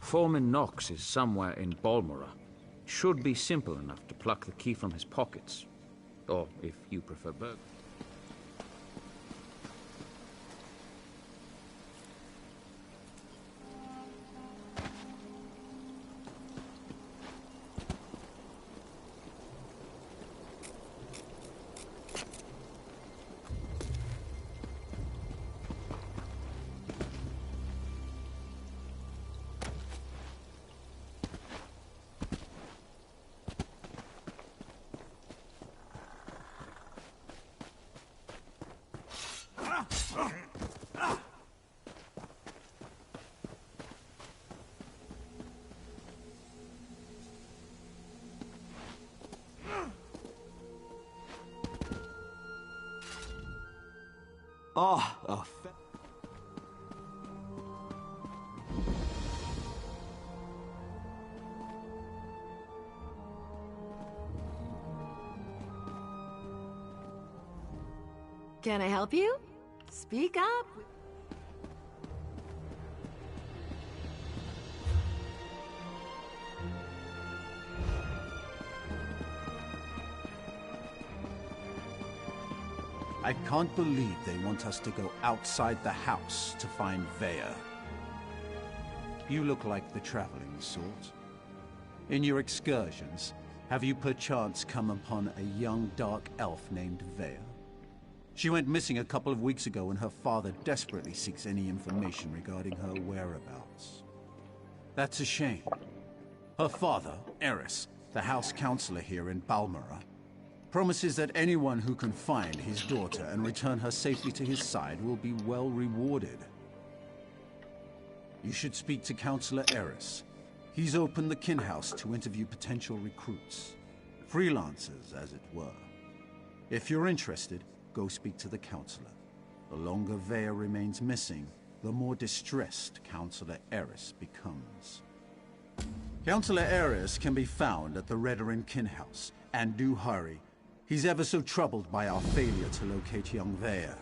Foreman Knox is somewhere in Balmora. Should be simple enough to pluck the key from his pockets. Or, if you prefer burglary. Can I help you? Speak up. I can't believe they want us to go outside the house to find Veya. You look like the traveling sort. In your excursions, have you perchance come upon a young dark elf named Veya? She went missing a couple of weeks ago and her father desperately seeks any information regarding her whereabouts. That's a shame. Her father, Eris, the house counselor here in Balmora, promises that anyone who can find his daughter and return her safely to his side will be well rewarded. You should speak to Counselor Eris. He's opened the kin house to interview potential recruits. Freelancers, as it were. If you're interested, go speak to the counselor. The longer Veya remains missing, the more distressed Counselor Eris becomes. Counselor Eris can be found at the Redarin kin house, and do hurry. He's ever so troubled by our failure to locate young Veya.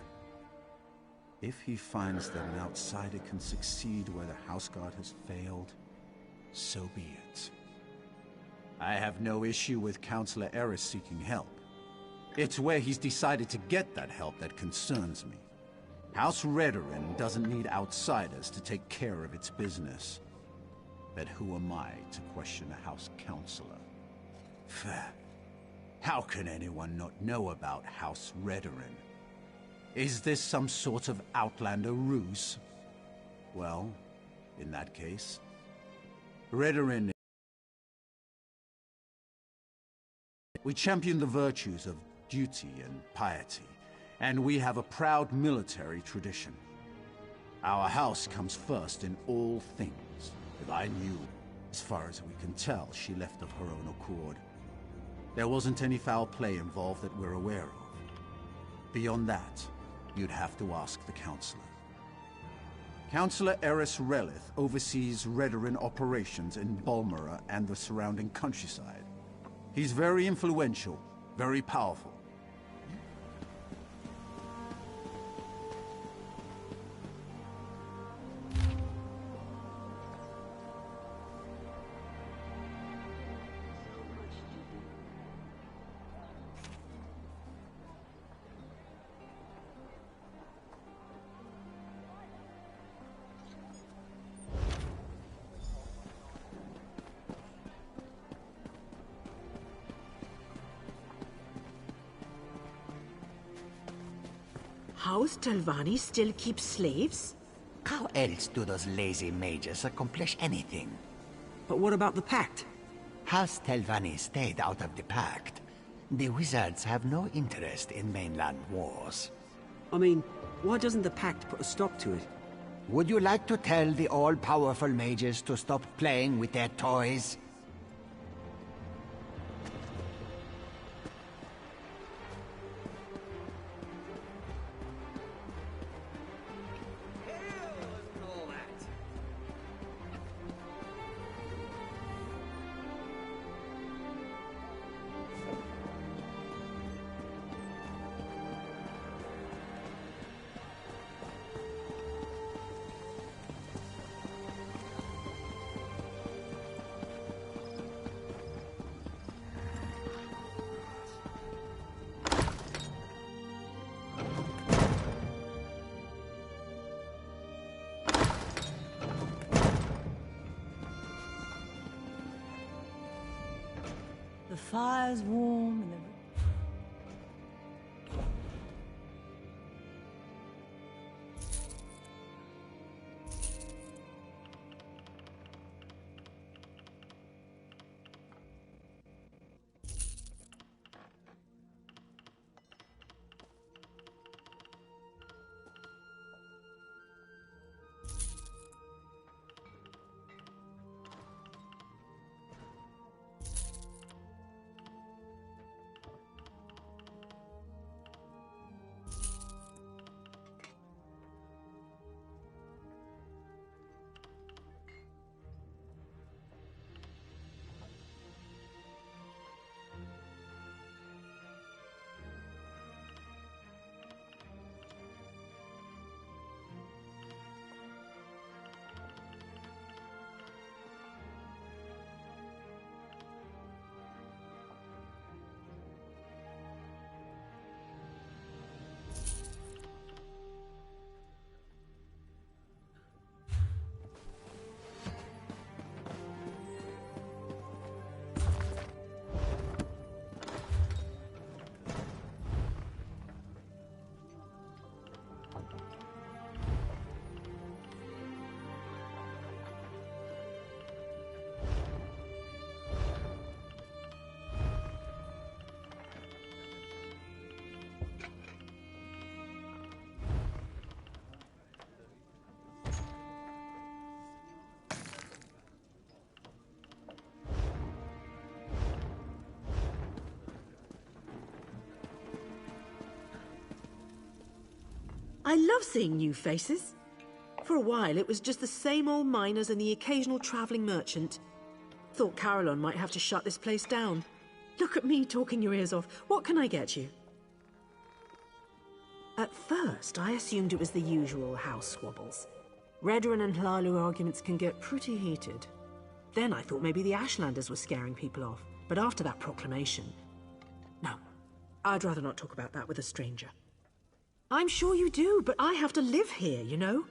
If he finds that an outsider can succeed where the house guard has failed, so be it. I have no issue with Counselor Eris seeking help. It's where he's decided to get that help that concerns me. House Redarin doesn't need outsiders to take care of its business. But who am I to question a house counselor? Fair. How can anyone not know about House Redarin? Is this some sort of outlander ruse? Well, in that case, Redarin. We champion the virtues of duty and piety, and we have a proud military tradition. Our house comes first in all things. If I knew, as far as we can tell, she left of her own accord. There wasn't any foul play involved that we're aware of. Beyond that, you'd have to ask the Counselor. Counselor Eris Relith oversees Redarin operations in Balmora and the surrounding countryside. He's very influential, very powerful. House Talvani still keeps slaves? How else do those lazy mages accomplish anything? But what about the Pact? House Talvani stayed out of the Pact. The wizards have no interest in mainland wars. I mean, why doesn't the Pact put a stop to it? Would you like to tell the all-powerful mages to stop playing with their toys? fire's warm and the... I love seeing new faces. For a while, it was just the same old miners and the occasional travelling merchant. Thought Carolyn might have to shut this place down. Look at me talking your ears off. What can I get you? At first, I assumed it was the usual house squabbles. Redoran and Hlalu arguments can get pretty heated. Then I thought maybe the Ashlanders were scaring people off. But after that proclamation... No, I'd rather not talk about that with a stranger. I'm sure you do, but I have to live here, you know?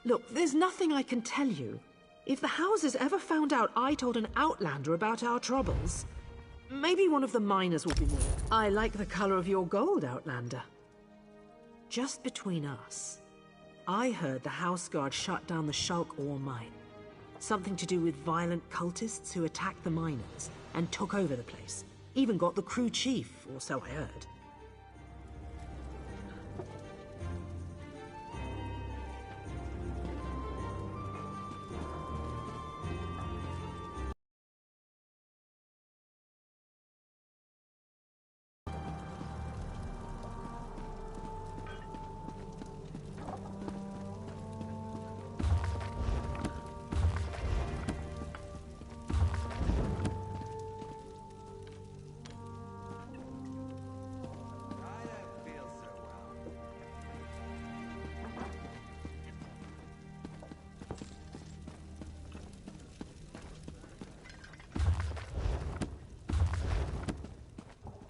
Look, there's nothing I can tell you. If the houses ever found out I told an outlander about our troubles, maybe one of the miners will be more. I like the color of your gold, outlander. Just between us, I heard the House Guard shut down the Shulk ore mine. Something to do with violent cultists who attacked the miners and took over the place. Even got the crew chief, or so I heard.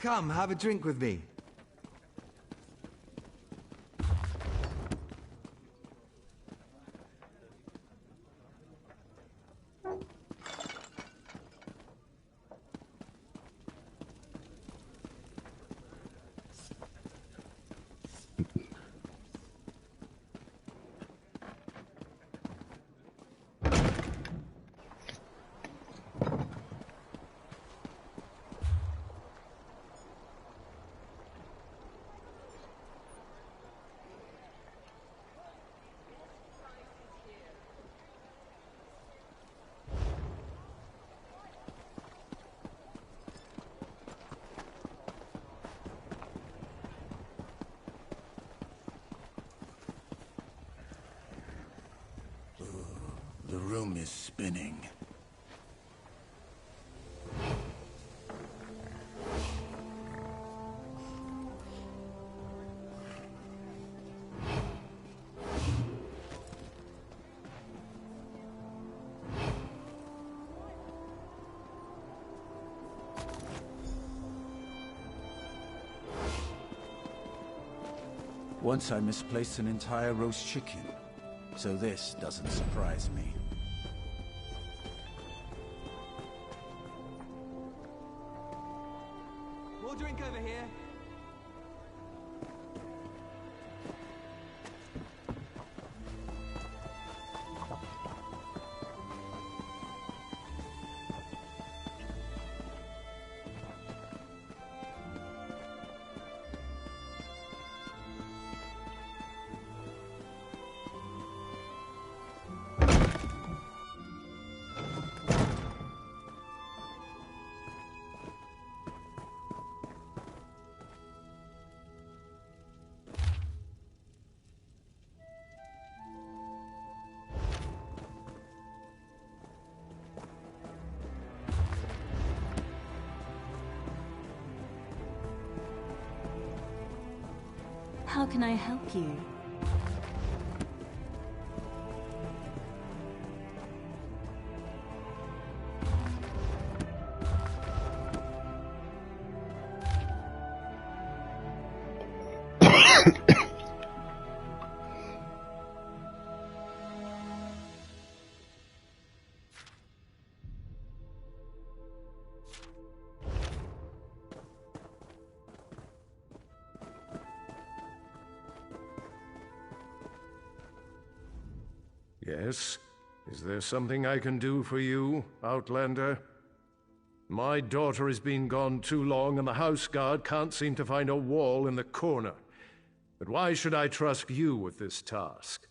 Come, have a drink with me. The room is spinning. Once I misplaced an entire roast chicken, so this doesn't surprise me. more drink over here. How can I help you? Yes? Is there something I can do for you, Outlander? My daughter has been gone too long, and the house guard can't seem to find a wall in the corner. But why should I trust you with this task?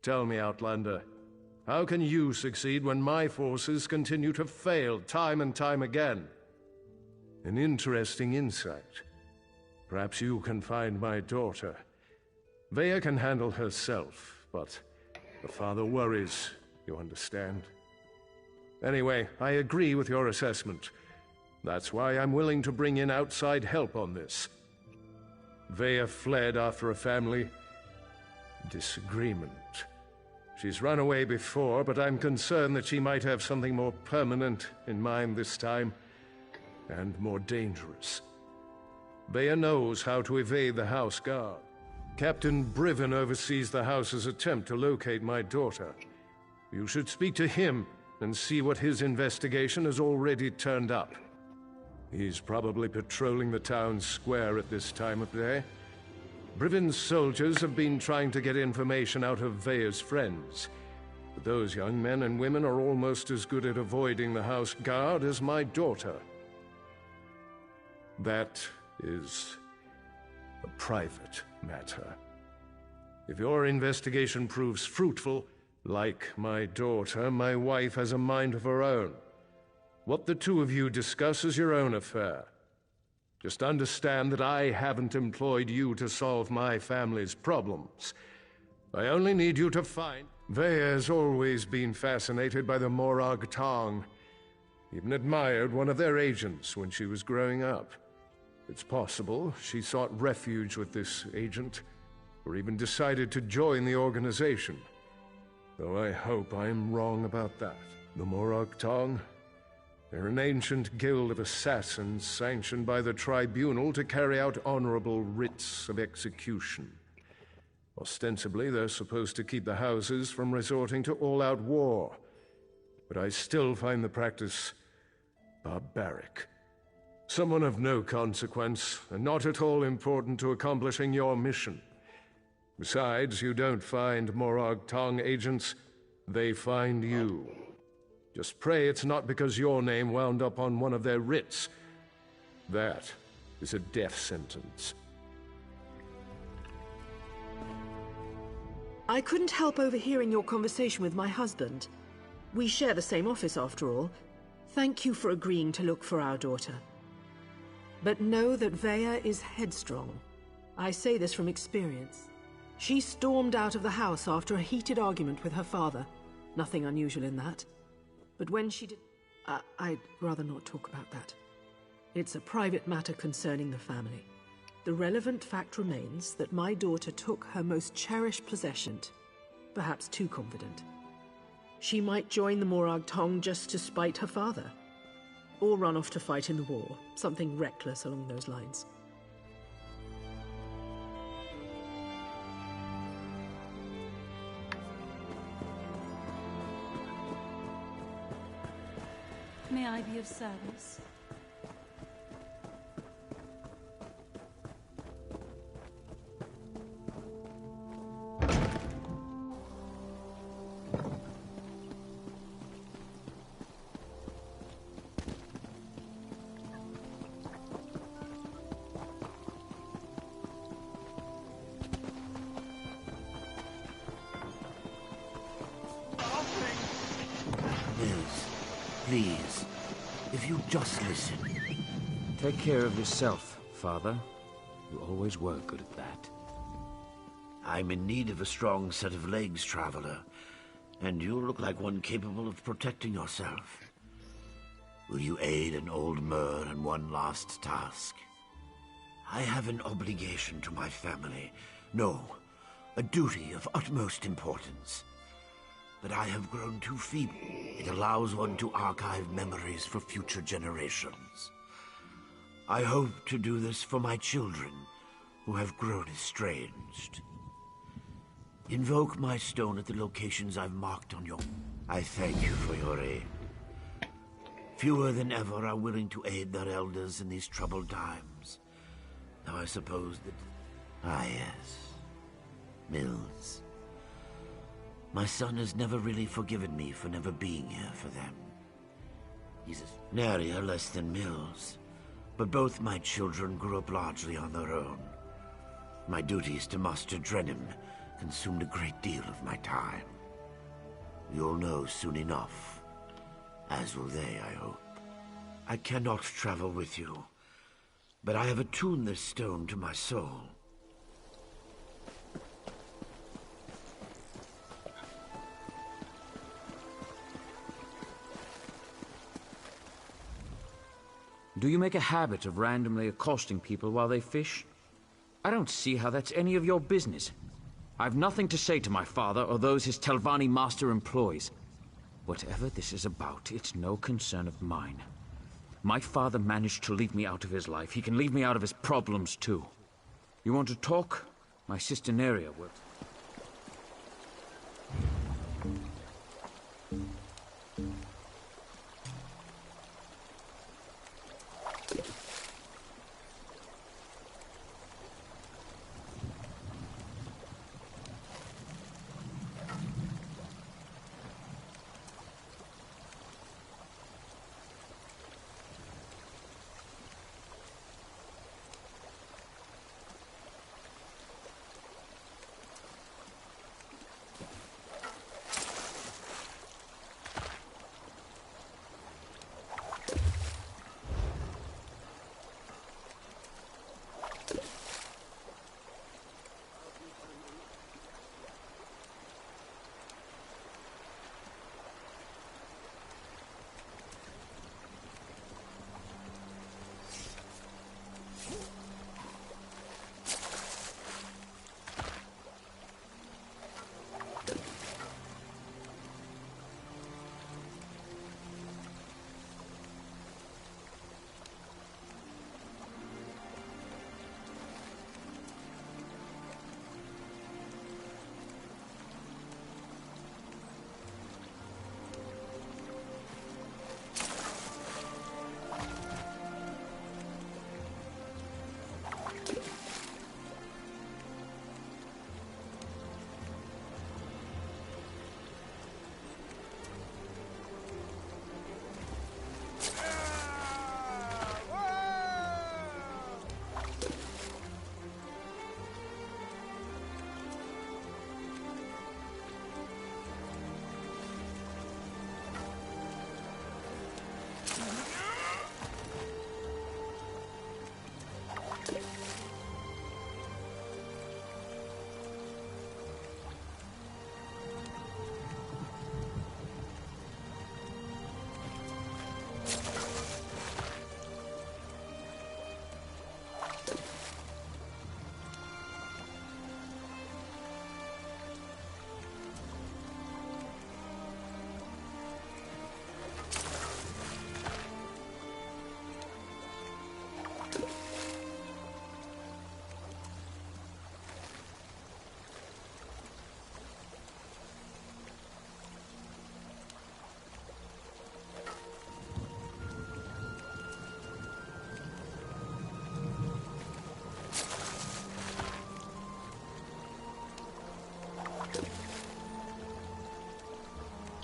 Tell me, Outlander, how can you succeed when my forces continue to fail time and time again? An interesting insight. Perhaps you can find my daughter. Vea can handle herself, but the father worries, you understand? Anyway, I agree with your assessment. That's why I'm willing to bring in outside help on this. Vea fled after a family disagreement. She's run away before, but I'm concerned that she might have something more permanent in mind this time, and more dangerous. Vea knows how to evade the house guard. Captain Briven oversees the house's attempt to locate my daughter. You should speak to him and see what his investigation has already turned up. He's probably patrolling the town square at this time of day. Briven's soldiers have been trying to get information out of Vea's friends. But those young men and women are almost as good at avoiding the house guard as my daughter. That is a private matter. If your investigation proves fruitful, like my daughter, my wife has a mind of her own. What the two of you discuss is your own affair. Just understand that I haven't employed you to solve my family's problems. I only need you to find... Vea has always been fascinated by the Morag Tong. Even admired one of their agents when she was growing up. It's possible she sought refuge with this agent, or even decided to join the organization. Though I hope I'm wrong about that. The Morag Tong? They're an ancient guild of assassins sanctioned by the tribunal to carry out honorable writs of execution. Ostensibly, they're supposed to keep the houses from resorting to all-out war. But I still find the practice barbaric. Someone of no consequence, and not at all important to accomplishing your mission. Besides, you don't find Morag Tong agents, they find you. Just pray it's not because your name wound up on one of their writs. That is a death sentence. I couldn't help overhearing your conversation with my husband. We share the same office after all. Thank you for agreeing to look for our daughter. But know that Vea is headstrong. I say this from experience. She stormed out of the house after a heated argument with her father. Nothing unusual in that. But when she did... I'd rather not talk about that. It's a private matter concerning the family. The relevant fact remains that my daughter took her most cherished possession, perhaps too confident. She might join the Morag Tong just to spite her father. Or run off to fight in the war. Something reckless along those lines. May I be of service? Please, if you just listen. Take care of yourself, Father. You always were good at that. I'm in need of a strong set of legs, Traveler. And you look like one capable of protecting yourself. Will you aid an old Mer in one last task? I have an obligation to my family. No, a duty of utmost importance. But I have grown too feeble. It allows one to archive memories for future generations. I hope to do this for my children, who have grown estranged. Invoke my stone at the locations I've marked on your... I thank you for your aid. Fewer than ever are willing to aid their elders in these troubled times. Now I suppose that... Ah, yes. Mills. My son has never really forgiven me for never being here for them. He's nary less than Mills. But both my children grew up largely on their own. My duties to Master Drennan consumed a great deal of my time. You'll know soon enough. As will they, I hope. I cannot travel with you, but I have attuned this stone to my soul. Do you make a habit of randomly accosting people while they fish? I don't see how that's any of your business. I've nothing to say to my father or those his Telvanni master employs. Whatever this is about, it's no concern of mine. My father managed to leave me out of his life. He can leave me out of his problems, too. You want to talk? My sister Neria will.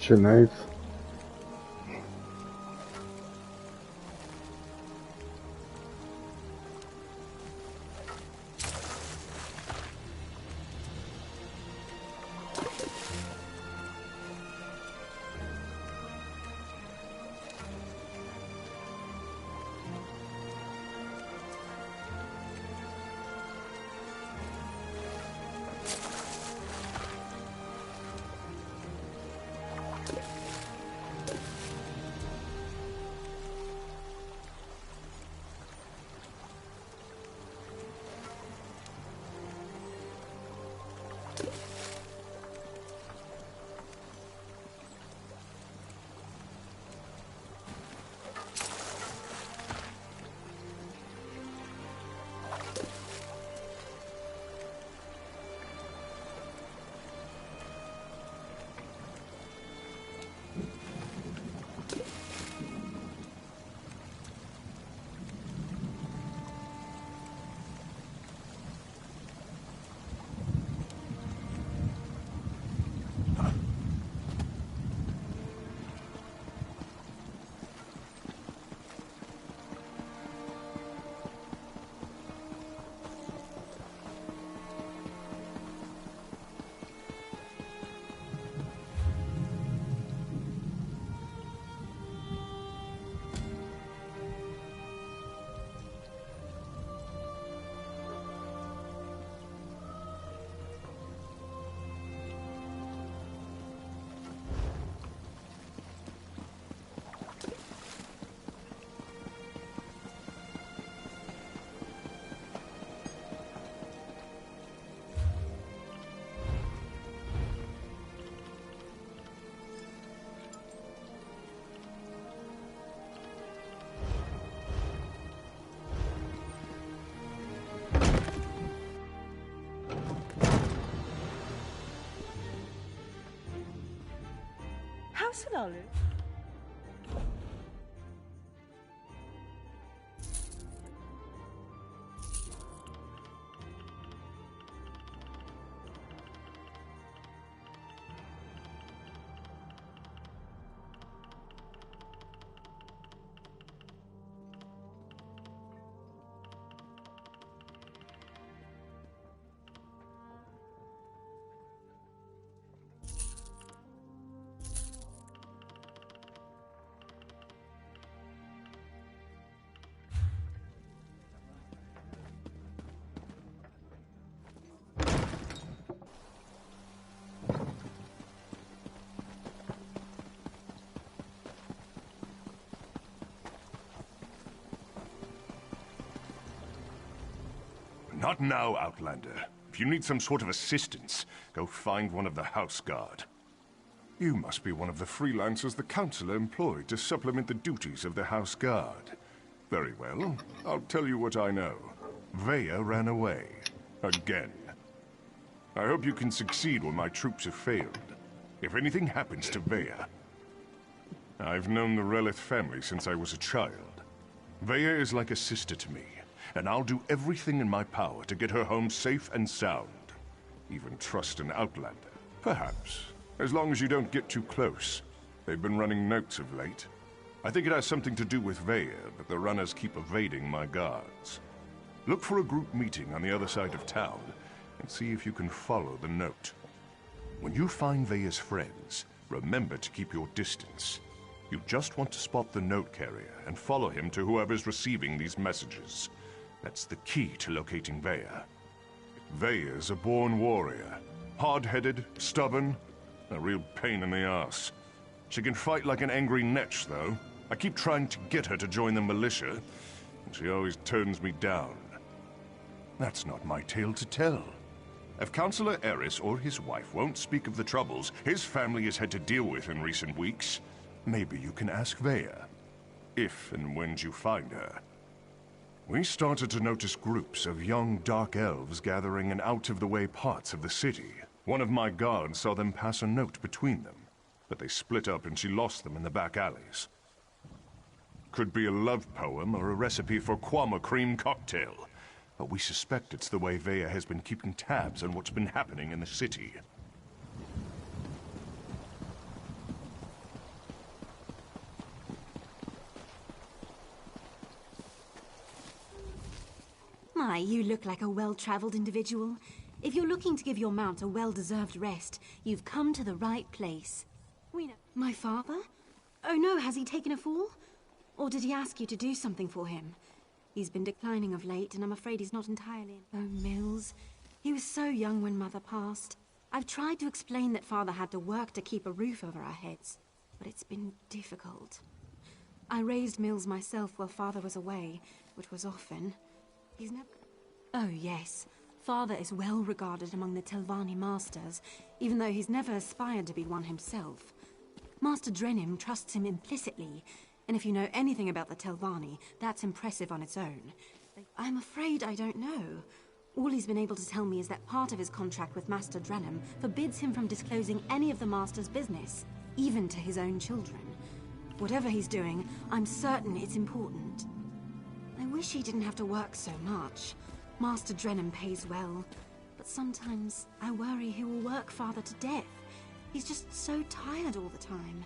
Nice. Siap selalu. Not now, Outlander. If you need some sort of assistance, go find one of the house guard. You must be one of the freelancers the Councillor employed to supplement the duties of the house guard. Very well. I'll tell you what I know. Vaya ran away. Again. I hope you can succeed when my troops have failed. If anything happens to Vaya... I've known the Relith family since I was a child. Vaya is like a sister to me, and I'll do everything in my power to get her home safe and sound. Even trust an Outlander. Perhaps. As long as you don't get too close. They've been running notes of late. I think it has something to do with Vaya, but the runners keep evading my guards. Look for a group meeting on the other side of town, and see if you can follow the note. When you find Vaya's friends, remember to keep your distance. You just want to spot the note carrier and follow him to whoever's receiving these messages. That's the key to locating Vaya. Vaya's a born warrior. Hard-headed, stubborn, a real pain in the ass. She can fight like an angry netch, though. I keep trying to get her to join the militia, and she always turns me down. That's not my tale to tell. If Councillor Eris or his wife won't speak of the troubles his family has had to deal with in recent weeks, maybe you can ask Vaya. If and when you find her. We started to notice groups of young dark elves gathering in out-of-the-way parts of the city. One of my guards saw them pass a note between them, but they split up and she lost them in the back alleys. Could be a love poem or a recipe for Kwama cream cocktail, but we suspect it's the way Vaya has been keeping tabs on what's been happening in the city. My, you look like a well-traveled individual. If you're looking to give your mount a well-deserved rest, you've come to the right place. We know. My father? Oh no, has he taken a fall? Or did he ask you to do something for him? He's been declining of late, and I'm afraid he's not entirely... Oh, Mills. He was so young when Mother passed. I've tried to explain that Father had to work to keep a roof over our heads, but it's been difficult. I raised Mills myself while Father was away, which was often. He's never... Oh, yes. Father is well regarded among the Telvanni masters, even though he's never aspired to be one himself. Master Drenim trusts him implicitly, and if you know anything about the Telvanni, that's impressive on its own. I'm afraid I don't know. All he's been able to tell me is that part of his contract with Master Drenim forbids him from disclosing any of the Master's business, even to his own children. Whatever he's doing, I'm certain it's important. I wish he didn't have to work so much. Master Drenim pays well, but sometimes I worry he will work Father to death. He's just so tired all the time.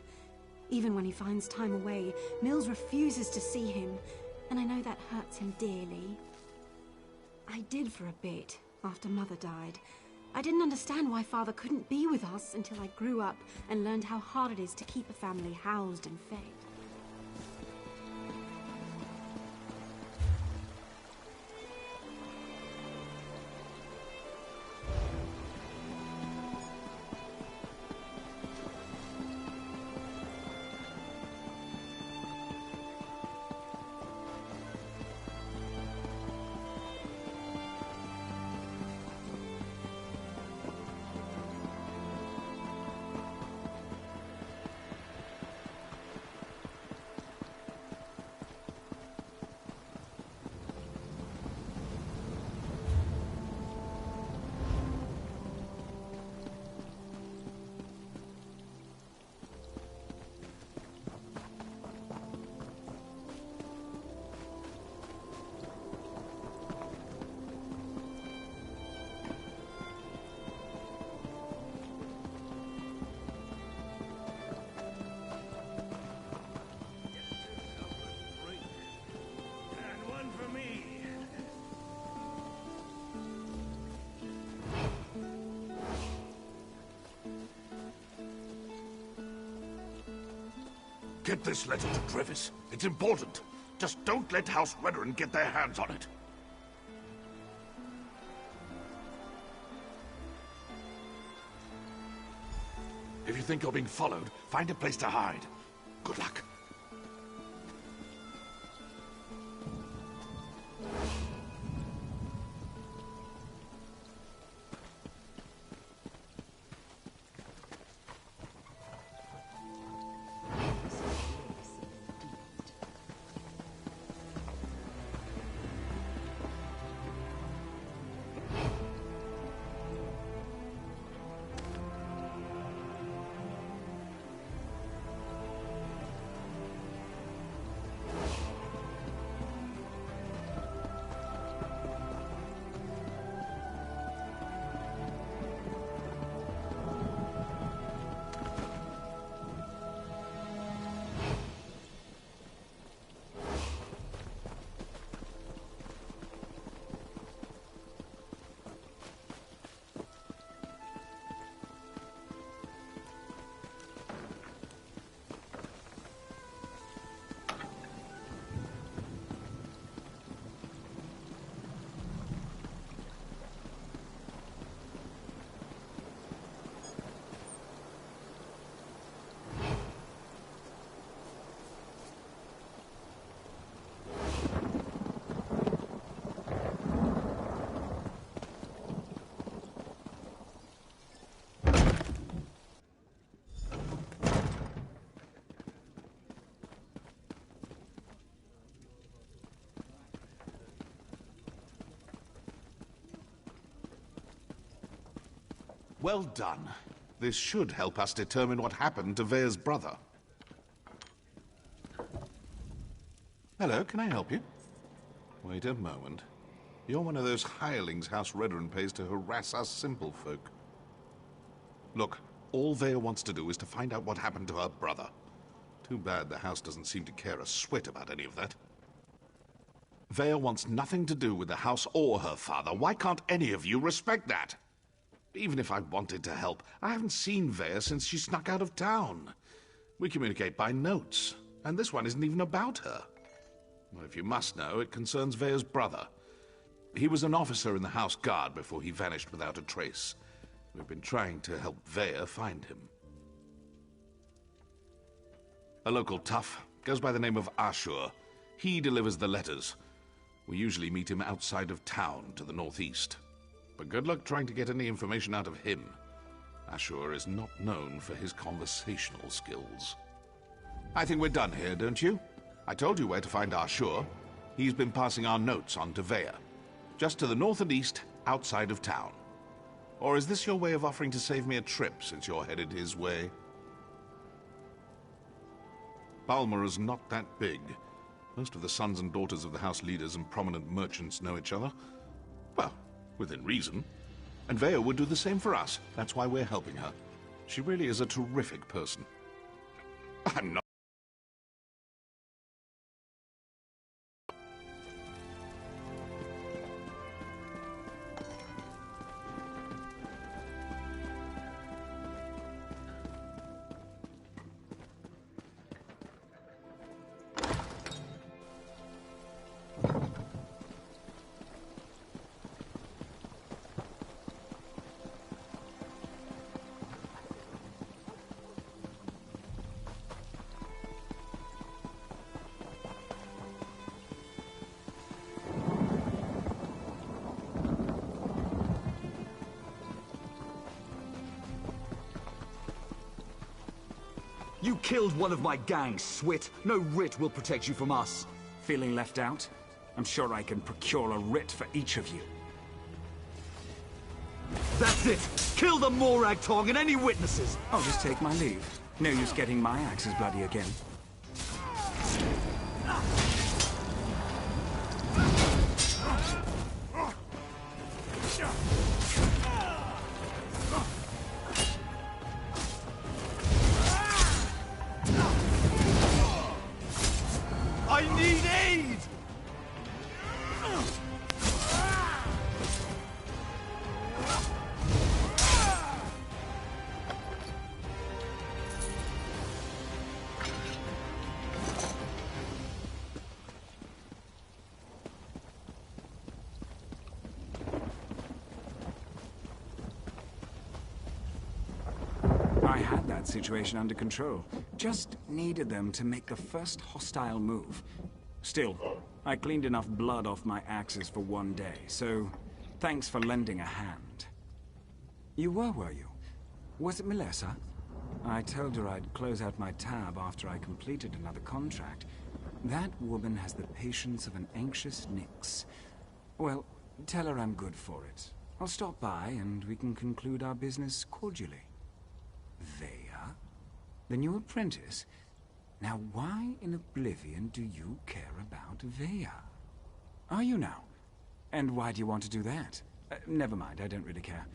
Even when he finds time away, Mills refuses to see him, and I know that hurts him dearly. I did for a bit, after Mother died. I didn't understand why Father couldn't be with us until I grew up and learned how hard it is to keep a family housed and fed. Get this letter to Trevis. It's important. Just don't let House Redoran get their hands on it. If you think you're being followed, find a place to hide. Good luck. Well done. This should help us determine what happened to Vea's brother. Hello, can I help you? Wait a moment. You're one of those hirelings House Redoran pays to harass us simple folk. Look, all Vea wants to do is to find out what happened to her brother. Too bad the house doesn't seem to care a swit about any of that. Vea wants nothing to do with the house or her father. Why can't any of you respect that? Even if I wanted to help, I haven't seen Vea since she snuck out of town. We communicate by notes, and this one isn't even about her. Well, if you must know, it concerns Vea's brother. He was an officer in the House Guard before he vanished without a trace. We've been trying to help Vea find him. A local tough, goes by the name of Ashur. He delivers the letters. We usually meet him outside of town to the northeast. But good luck trying to get any information out of him. Ashur is not known for his conversational skills. I think we're done here, don't you? I told you where to find Ashur. He's been passing our notes on to Vea. Just to the north and east, outside of town. Or is this your way of offering to save me a trip, since you're headed his way? Balmora's not that big. Most of the sons and daughters of the house leaders and prominent merchants know each other. Well, within reason. And Vea would do the same for us. That's why we're helping her. She really is a terrific person. I'm not... You killed one of my gang, Swit. No writ will protect you from us. Feeling left out? I'm sure I can procure a writ for each of you. That's it! Kill the Morag Tong and any witnesses! I'll just take my leave. No use getting my axes bloody again. that situation under control. Just needed them to make the first hostile move. Still, I cleaned enough blood off my axes for one day, so thanks for lending a hand. You were you? Was it Melissa? I told her I'd close out my tab after I completed another contract. That woman has the patience of an anxious Nyx. Well, tell her I'm good for it. I'll stop by and we can conclude our business cordially. Vea? The new apprentice? Now why in oblivion do you care about Vea? Are you now? And why do you want to do that? Never mind, I don't really care.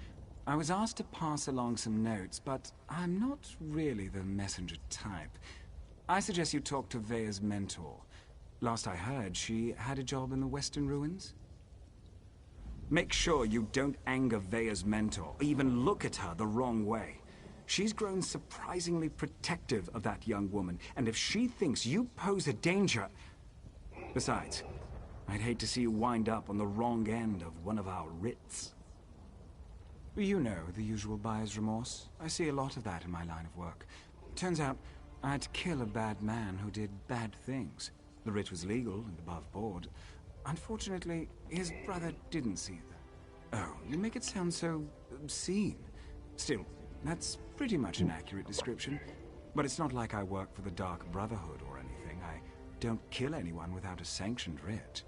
I was asked to pass along some notes, but I'm not really the messenger type. I suggest you talk to Vea's mentor. Last I heard, she had a job in the Western Ruins. Make sure you don't anger Vea's mentor, or even look at her the wrong way. She's grown surprisingly protective of that young woman, and if she thinks you pose a danger... Besides, I'd hate to see you wind up on the wrong end of one of our writs. You know, the usual buyer's remorse. I see a lot of that in my line of work. Turns out, I had to kill a bad man who did bad things. The writ was legal and above board. Unfortunately, his brother didn't see that. Oh, you make it sound so obscene. Still, that's pretty much an accurate description. But it's not like I work for the Dark Brotherhood or anything. I don't kill anyone without a sanctioned writ.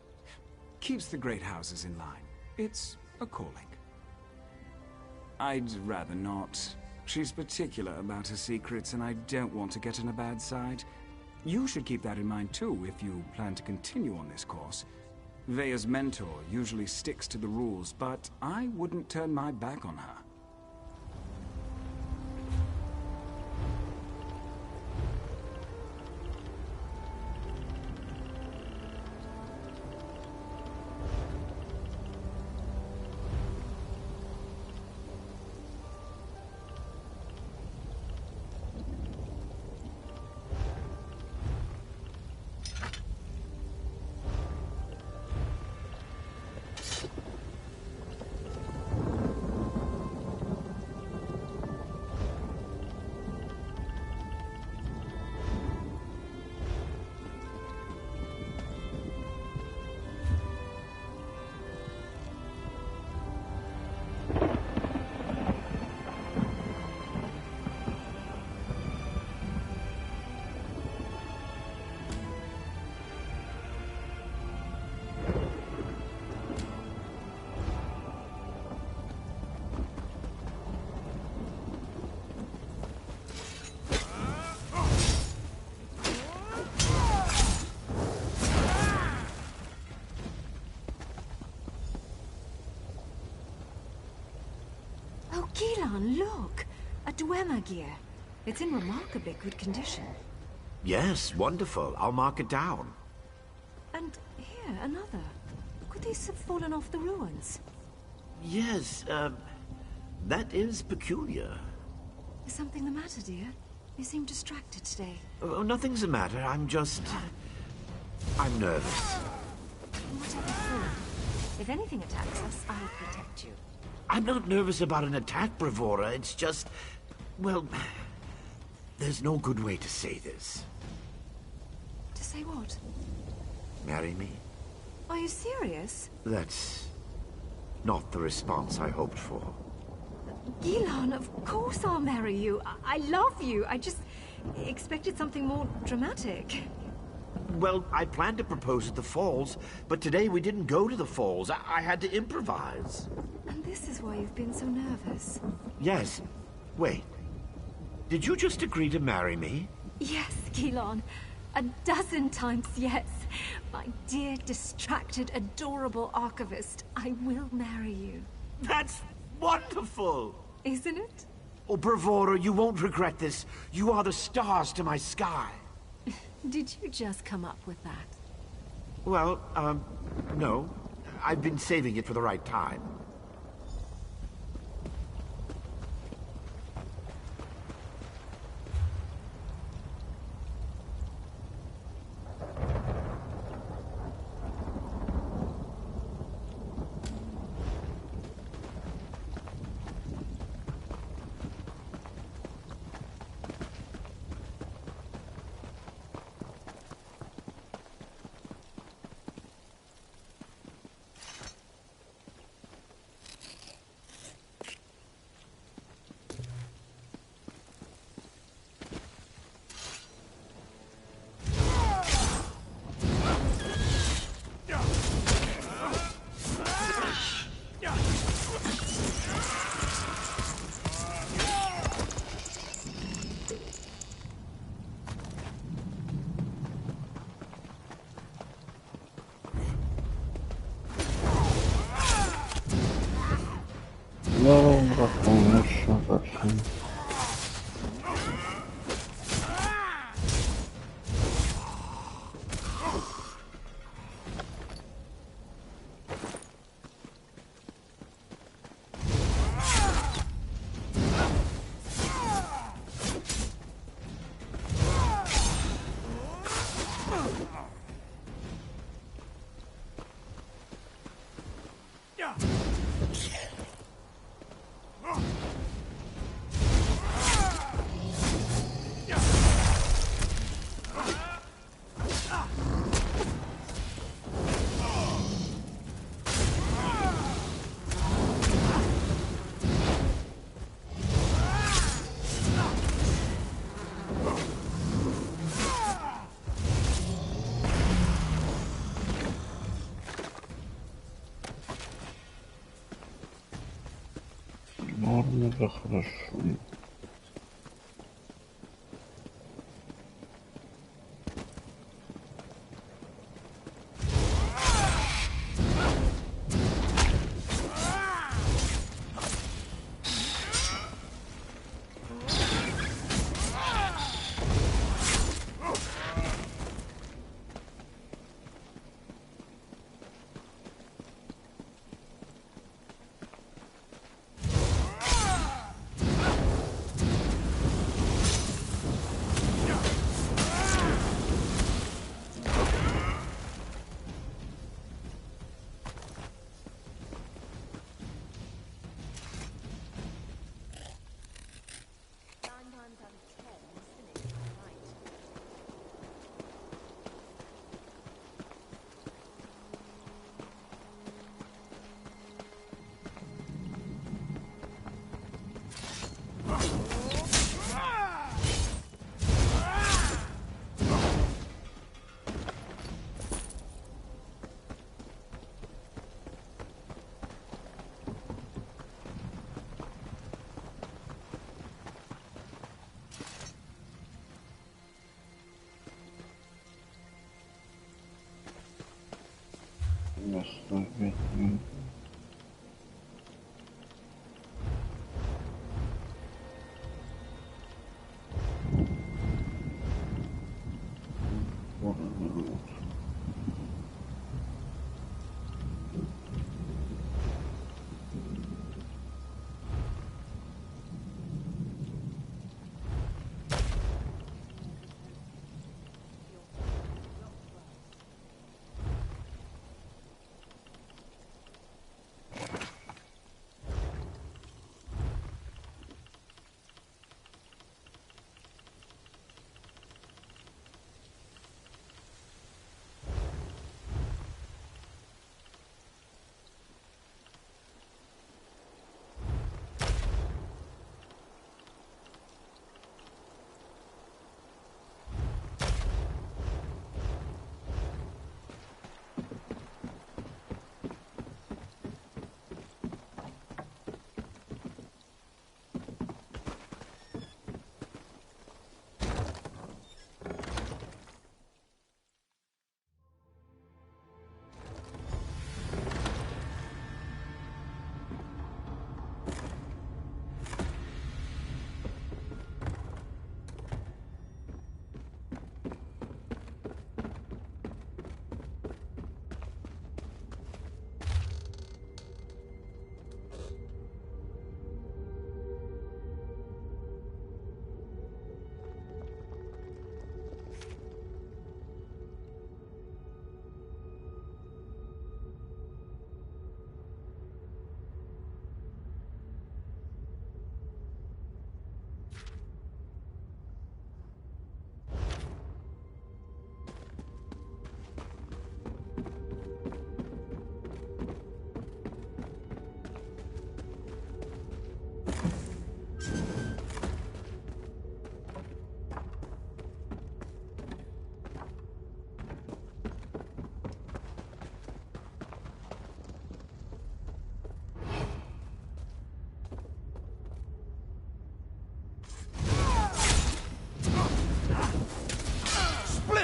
Keeps the great houses in line. It's a calling. I'd rather not. She's particular about her secrets, and I don't want to get on a bad side. You should keep that in mind too, if you plan to continue on this course. Vea's mentor usually sticks to the rules, but I wouldn't turn my back on her. Gilan, look! A Dwemer gear. It's in remarkably good condition. Yes, wonderful. I'll mark it down. And here, another. Could these have fallen off the ruins? Yes, that is peculiar. Is something the matter, dear? You seem distracted today. Oh, nothing's the matter. I'm nervous. Whatever food. If anything attacks us, I'll protect you. I'm not nervous about an attack, Bravura. It's just... well... there's no good way to say this. To say what? Marry me? Are you serious? That's... not the response I hoped for. Gilan, of course I'll marry you. I love you. I just expected something more dramatic. Well, I planned to propose at the falls, but today we didn't go to the falls. I had to improvise. And this is why you've been so nervous. Yes. Wait. Did you just agree to marry me? Yes, Gilan. 12 times yes. My dear, distracted, adorable archivist, I will marry you. That's wonderful! Isn't it? Oh, Bravura, you won't regret this. You are the stars to my sky. Did you just come up with that? Well, no. I've been saving it for the right time. Да, конечно, зачем. Норм, это хорошо.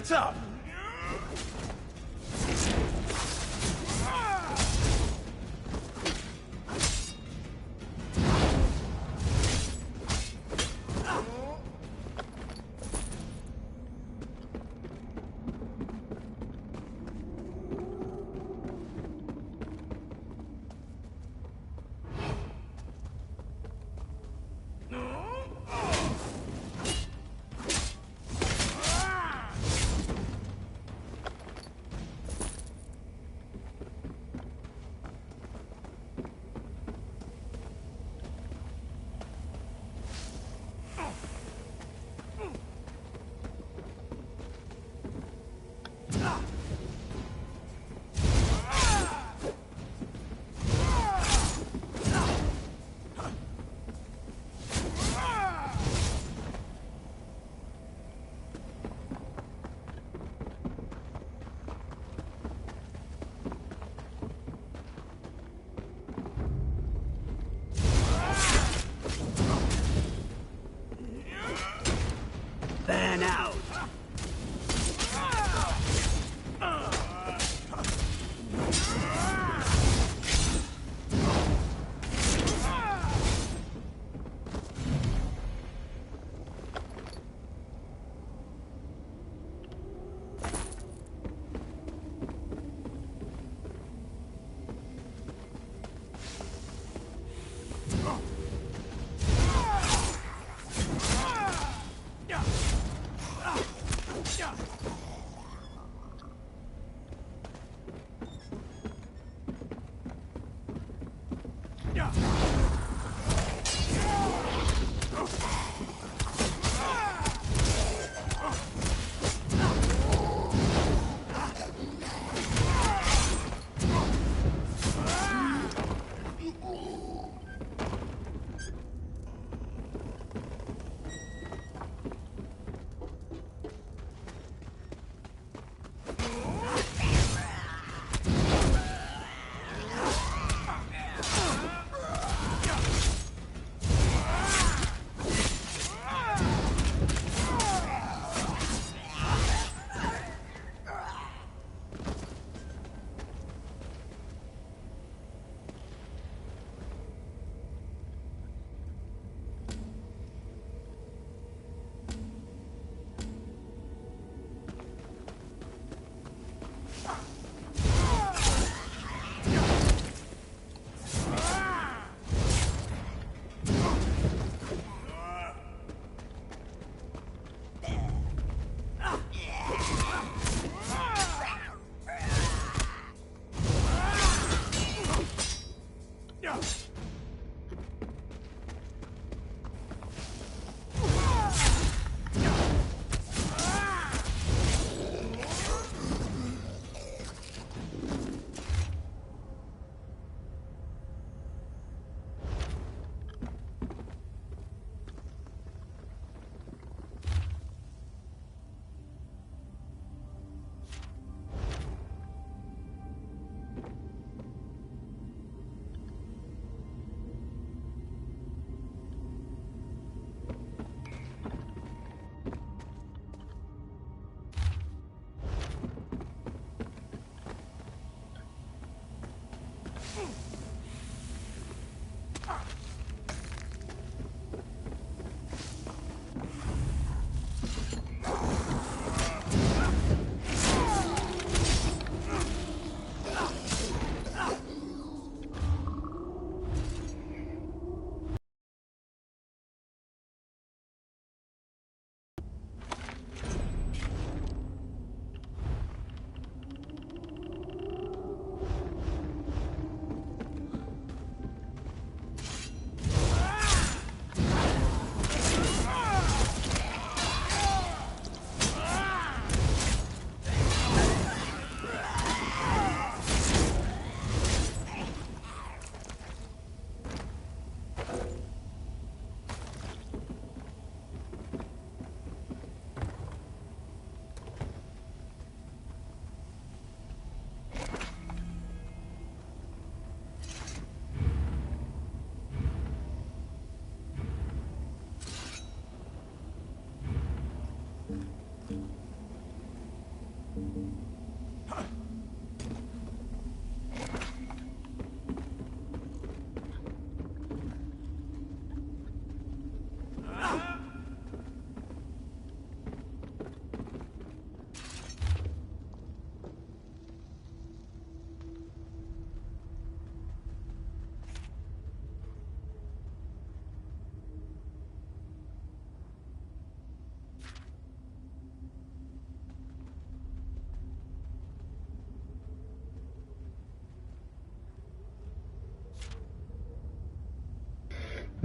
Split up!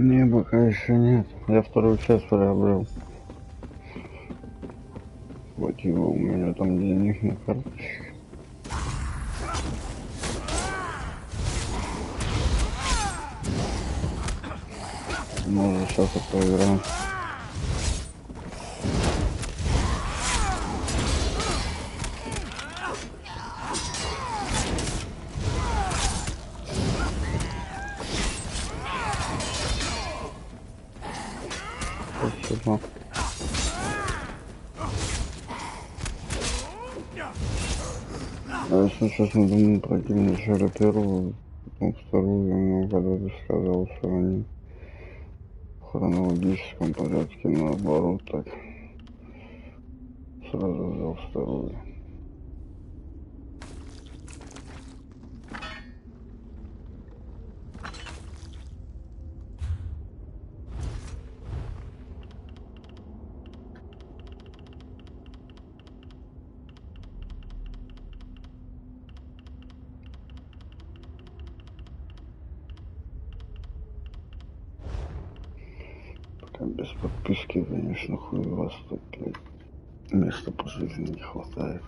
Не, пока еще нет. Я вторую часть приобрел. Хватило у меня там денег на карточке. Может, сейчас я поиграю. Спасибо. А если честно, думаю, пройти вначале первую, потом вторую, но когда ты сказал, что они в хронологическом порядке, наоборот, так сразу взял вторую. без подписки, конечно, хуй вас тут, блядь, места по жизни не хватает.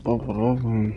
Попробуем.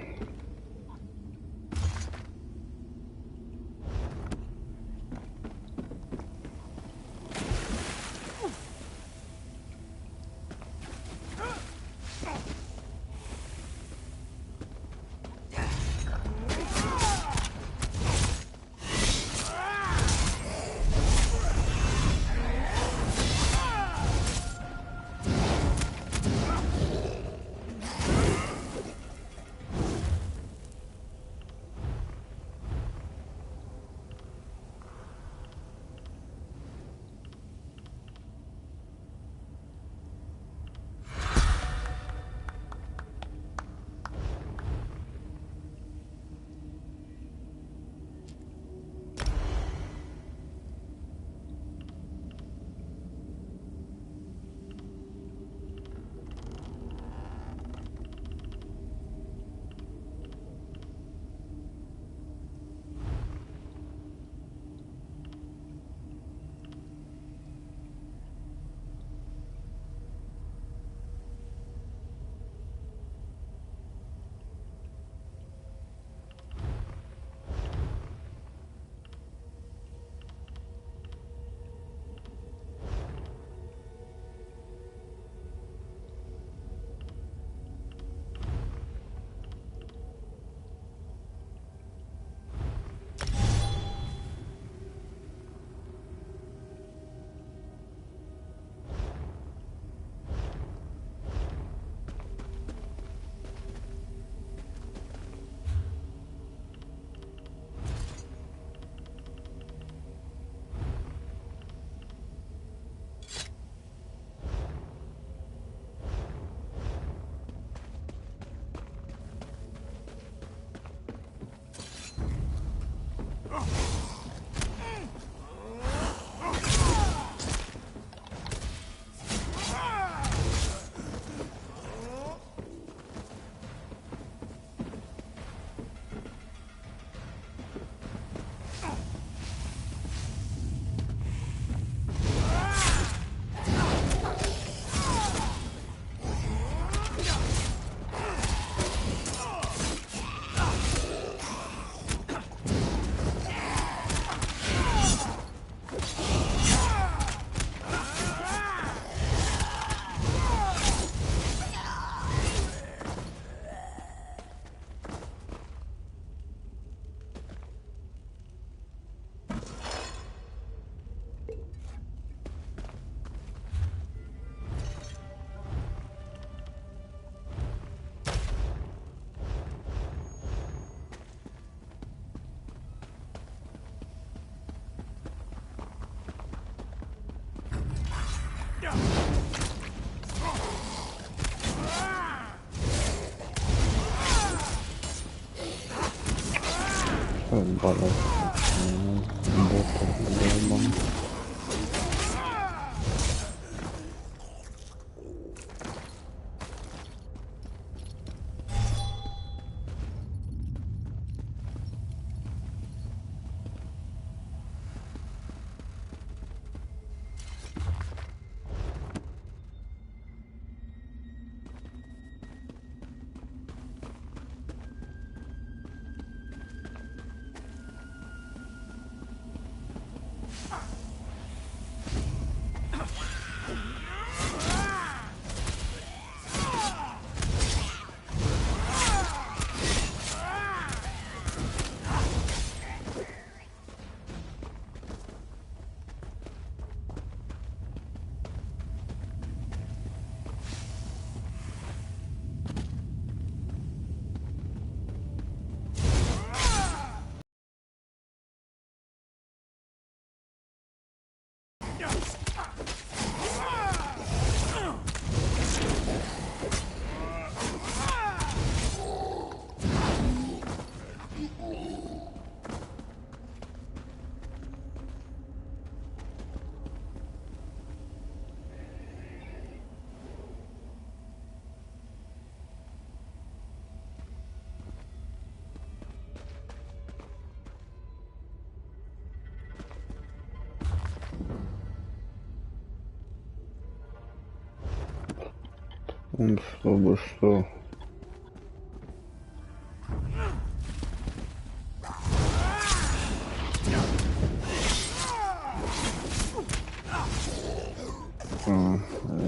Чтобы что?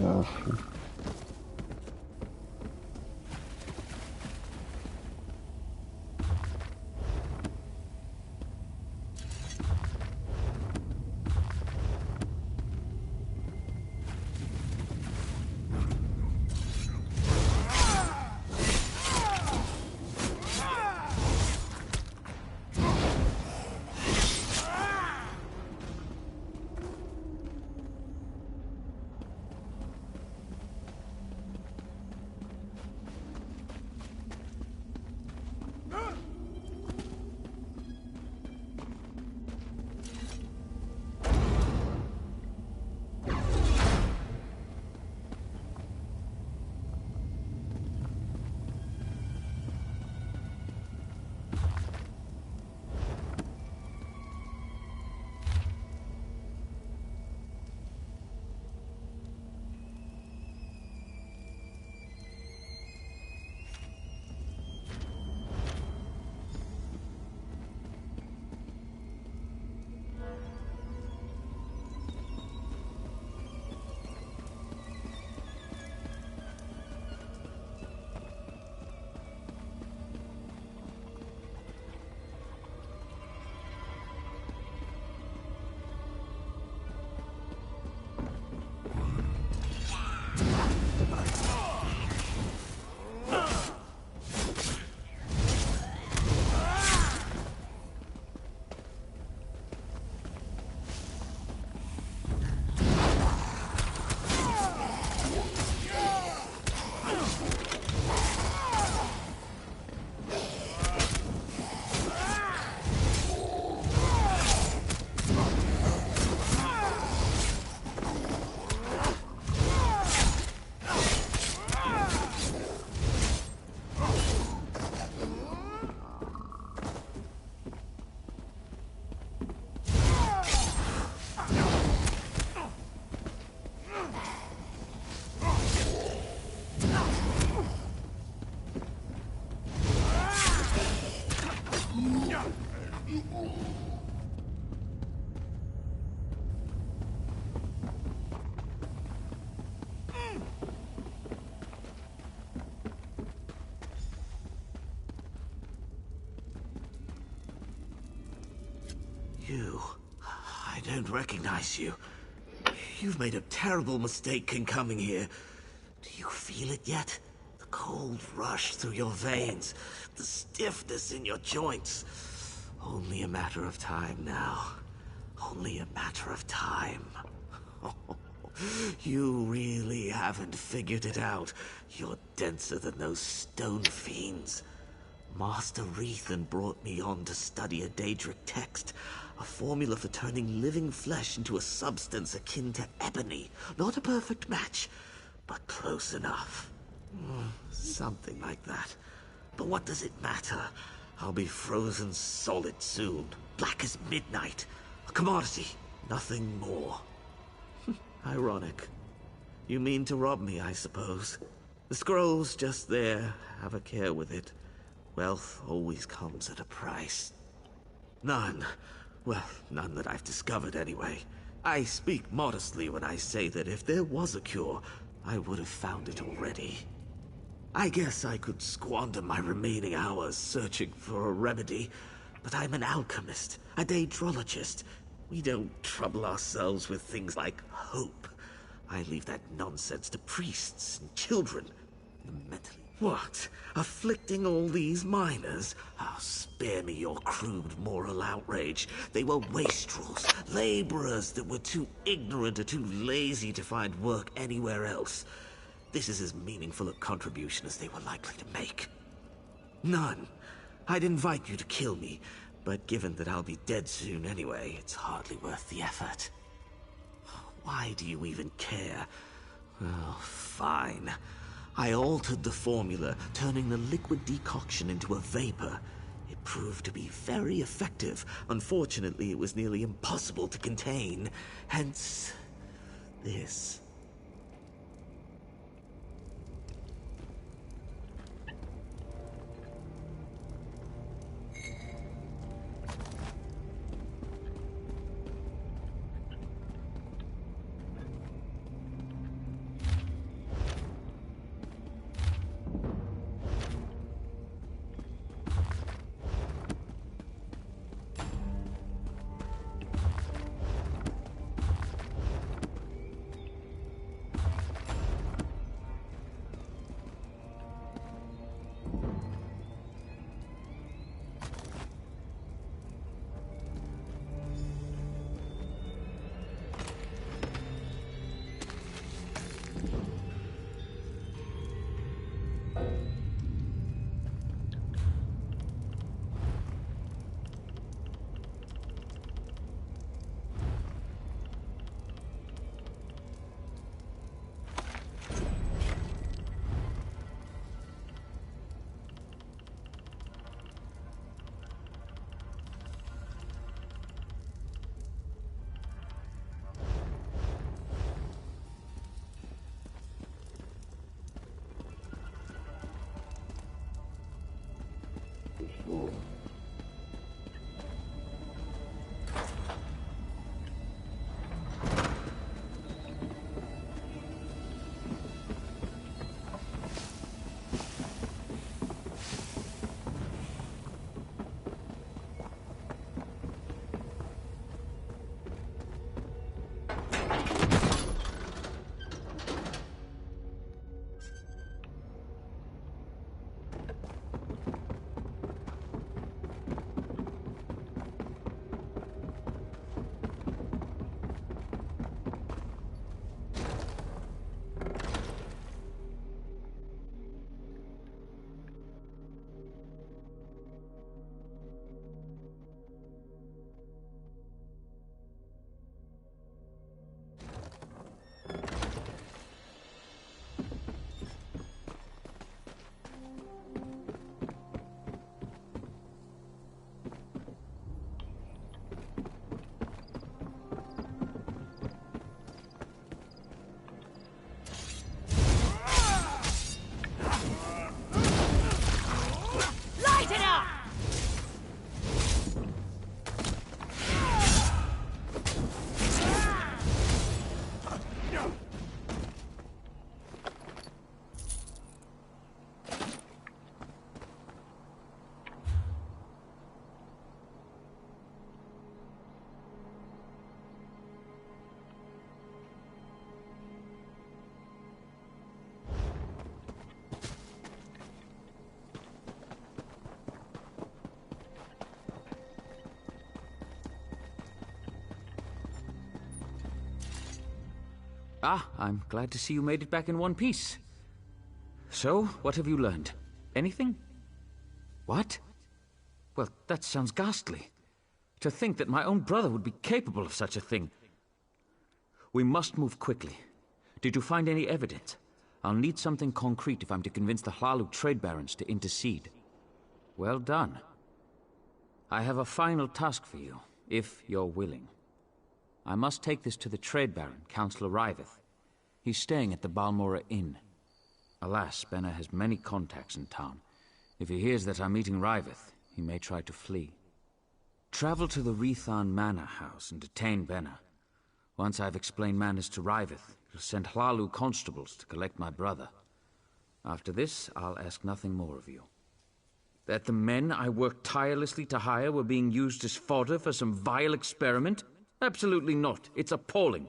Ясно. You... I don't recognize you. You've made a terrible mistake in coming here. Do you feel it yet? The cold rush through your veins, the stiffness in your joints. Only a matter of time now. Only a matter of time. You really haven't figured it out. You're denser than those stone fiends. Master Rethan brought me on to study a Daedric text, a formula for turning living flesh into a substance akin to ebony. Not a perfect match, but close enough. Something like that. But what does it matter? I'll be frozen solid soon, black as midnight. A commodity, nothing more. Ironic. You mean to rob me, I suppose. The scroll's just there. Have a care with it. Wealth always comes at a price. None. Well, none that I've discovered anyway. I speak modestly when I say that if there was a cure, I would have found it already. I guess I could squander my remaining hours searching for a remedy, but I'm an alchemist, a daedrologist. We don't trouble ourselves with things like hope. I leave that nonsense to priests and children, the mentally What? Afflicting all these miners? Oh, spare me your crude moral outrage. They were wastrels, laborers that were too ignorant or too lazy to find work anywhere else. This is as meaningful a contribution as they were likely to make. None. I'd invite you to kill me, but given that I'll be dead soon anyway, it's hardly worth the effort. Why do you even care? Oh, fine. I altered the formula, turning the liquid decoction into a vapor. It proved to be very effective. Unfortunately, it was nearly impossible to contain. Hence, this. Ah, I'm glad to see you made it back in one piece. So, what have you learned? Anything? What? Well, that sounds ghastly. To think that my own brother would be capable of such a thing. We must move quickly. Did you find any evidence? I'll need something concrete if I'm to convince the Hlalu trade barons to intercede. Well done. I have a final task for you, if you're willing. I must take this to the trade baron, Councillor Riveth. He's staying at the Balmora Inn. Alas, Benna has many contacts in town. If he hears that I'm meeting Riveth, he may try to flee. Travel to the Rethan Manor House and detain Benna. Once I've explained matters to Riveth, he'll send Hlalu constables to collect my brother. After this, I'll ask nothing more of you. That the men I worked tirelessly to hire were being used as fodder for some vile experiment? Absolutely not. It's appalling.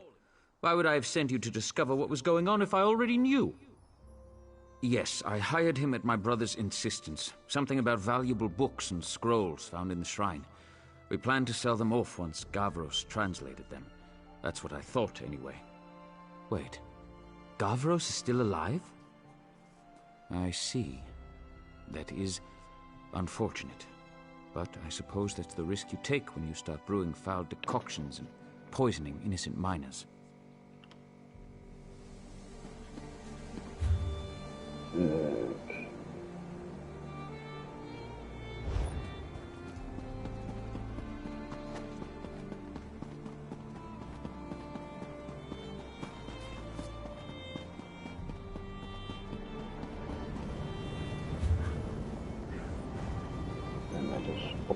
Why would I have sent you to discover what was going on if I already knew? Yes, I hired him at my brother's insistence. Something about valuable books and scrolls found in the shrine. We planned to sell them off once Gavros translated them. That's what I thought, anyway. Wait. Gavros is still alive? I see. That is unfortunate. But I suppose that's the risk you take when you start brewing foul decoctions and poisoning innocent miners.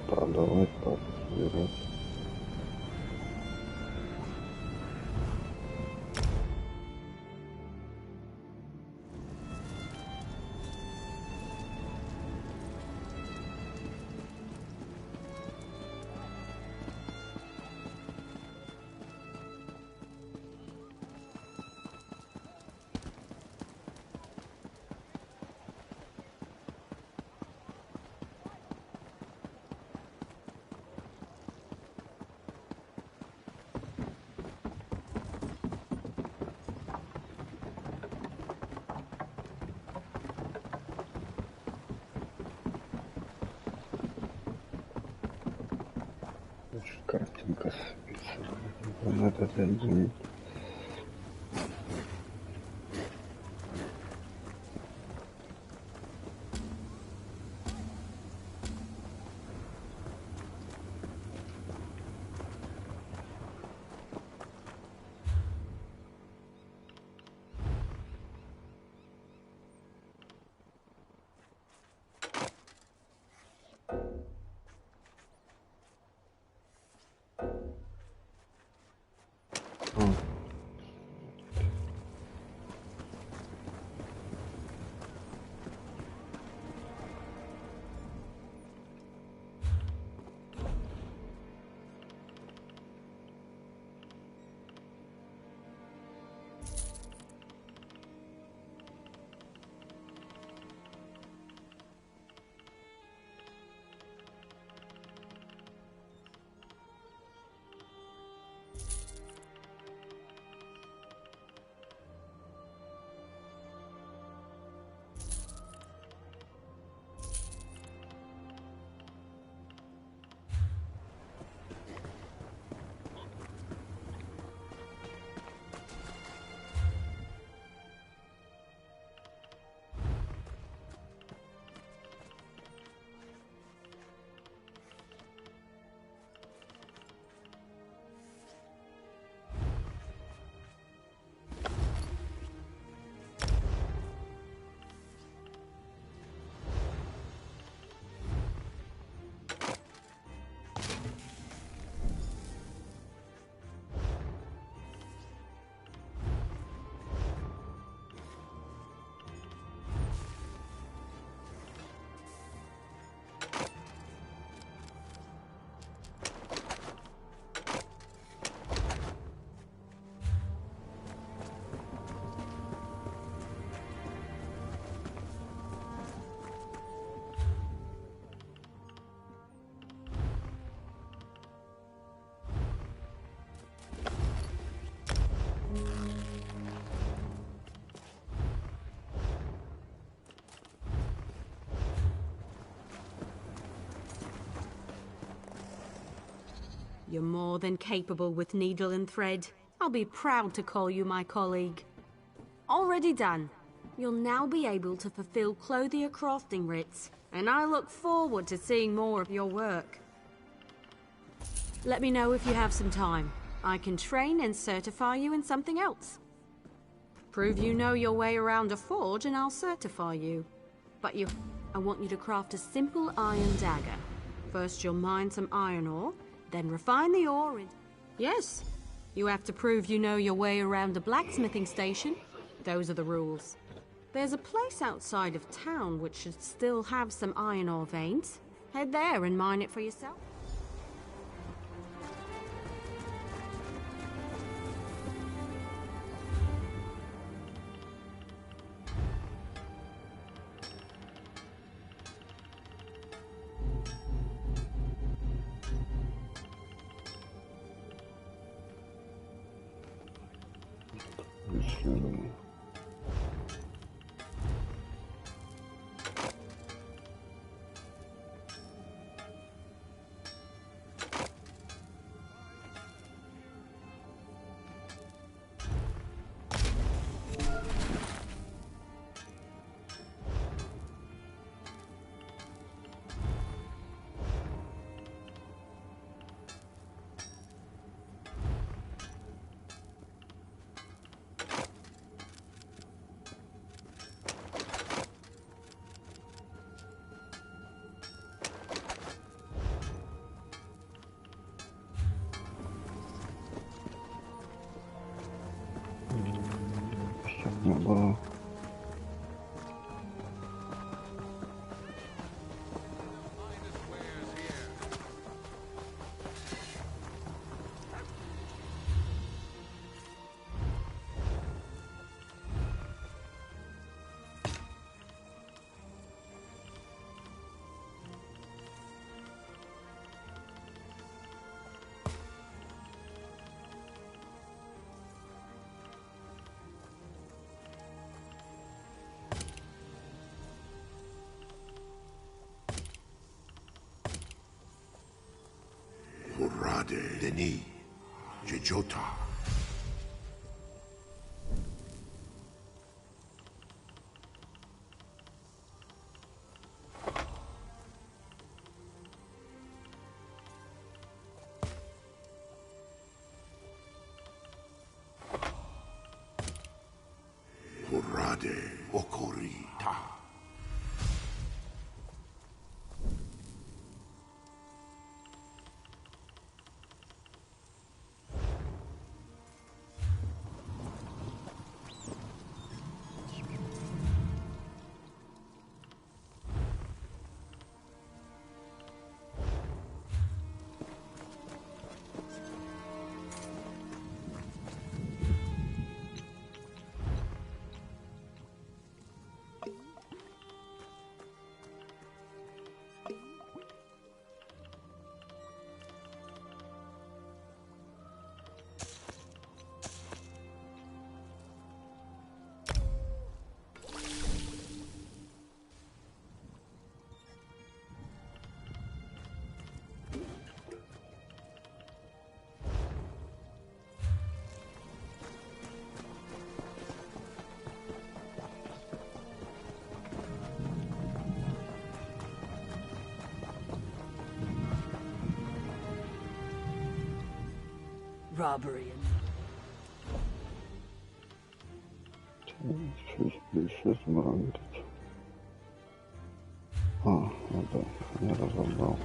Продавать, папу собирать. Картинка специальная. Надо зайти. You're more than capable with needle and thread. I'll be proud to call you my colleague. Already done. You'll now be able to fulfill clothier crafting writs, and I look forward to seeing more of your work. Let me know if you have some time. I can train and certify you in something else. Prove you know your way around a forge and I'll certify you. But I want you to craft a simple iron dagger. First you'll mine some iron ore, then refine the ore and... Yes, you have to prove you know your way around a blacksmithing station. Those are the rules. There's a place outside of town which should still have some iron ore veins. Head there and mine it for yourself. исследование. Не было. Ради Дени, Джиджота. Ради Окорита. Robbery Чуть еще сбросить. Это не разобрал.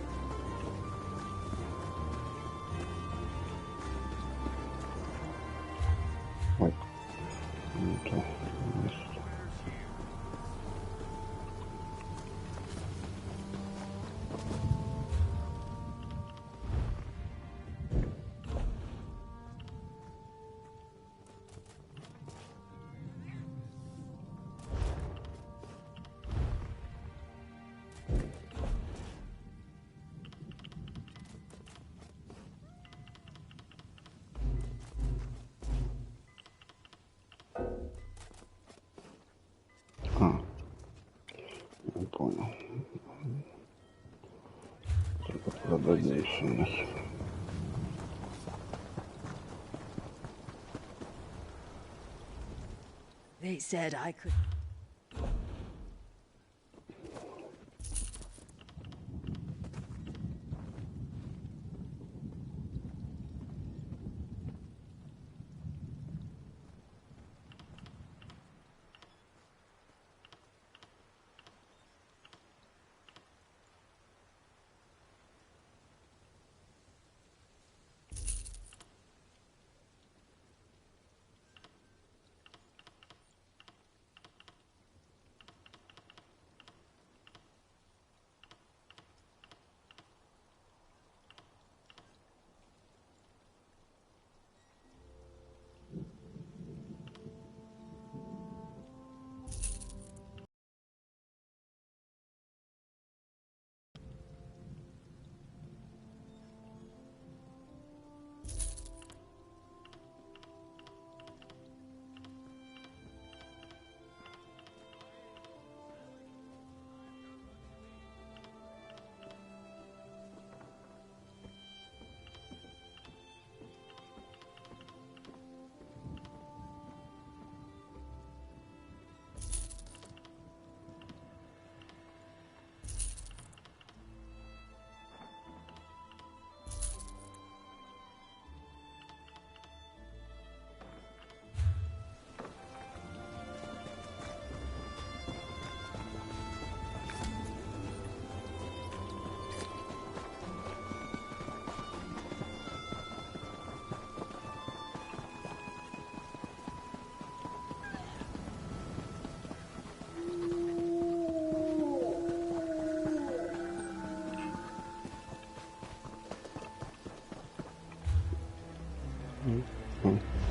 Ой, не то место. Не понял. Только продаднейший. They said I could. Ладно.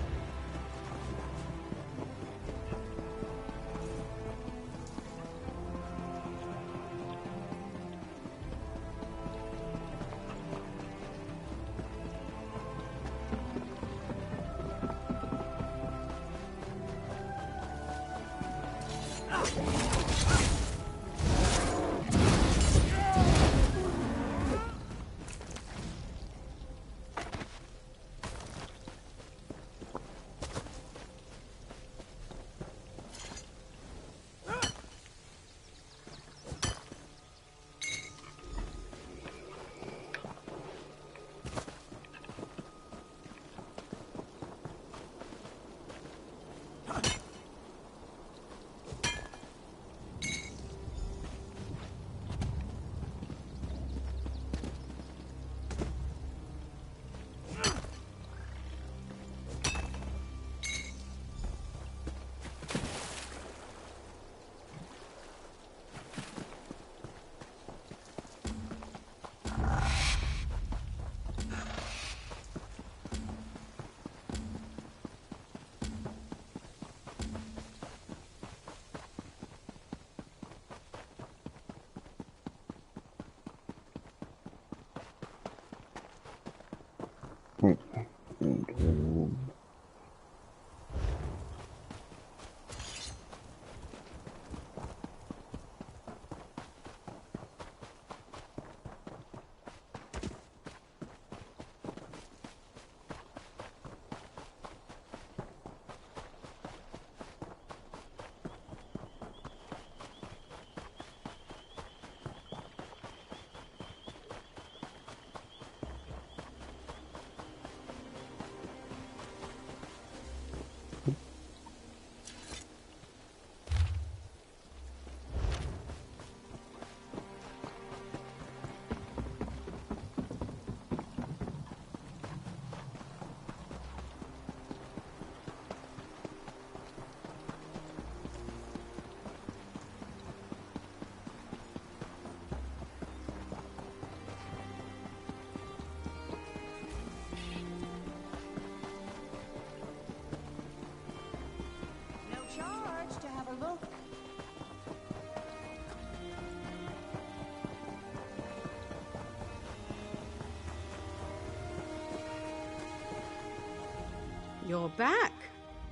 You're back.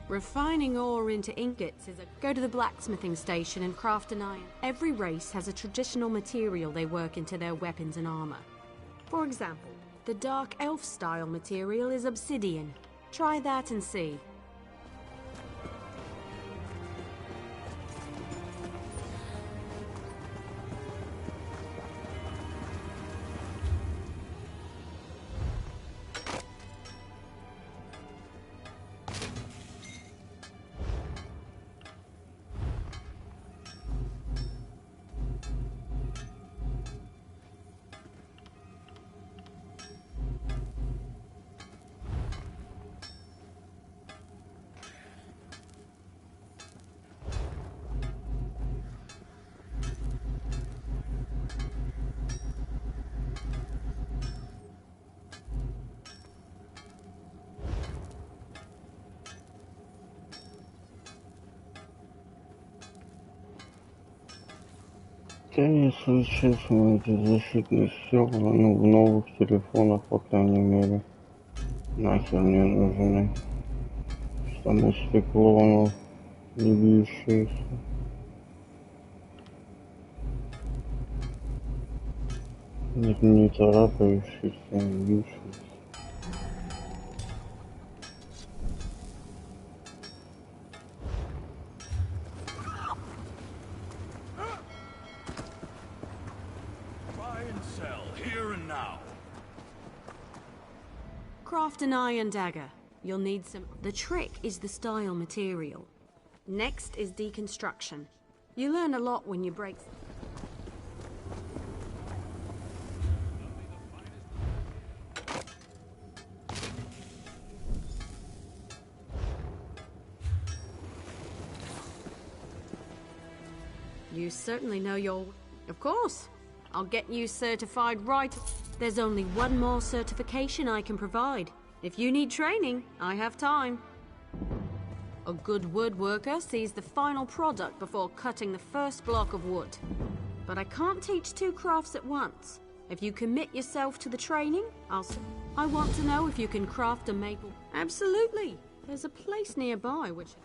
Refining ore into ingots is a... Go to the blacksmithing station and craft an iron. Every race has a traditional material they work into their weapons and armor. For example, the dark elf style material is obsidian. Try that and see. Да, если честно, эти защитные стекла, ну, в новых телефонах, по крайней мере, нахер не нужны. Само стекло, оно не бьющееся. Не царапающееся, не бьющееся. Craft an iron dagger. You'll need some... The trick is the style material. Next is deconstruction. You learn a lot when you break... You certainly know your... Of course. I'll get you certified right... There's only one more certification I can provide. If you need training, I have time. A good woodworker sees the final product before cutting the first block of wood. But I can't teach two crafts at once. If you commit yourself to the training, I want to know if you can craft a maple. Absolutely. There's a place nearby which...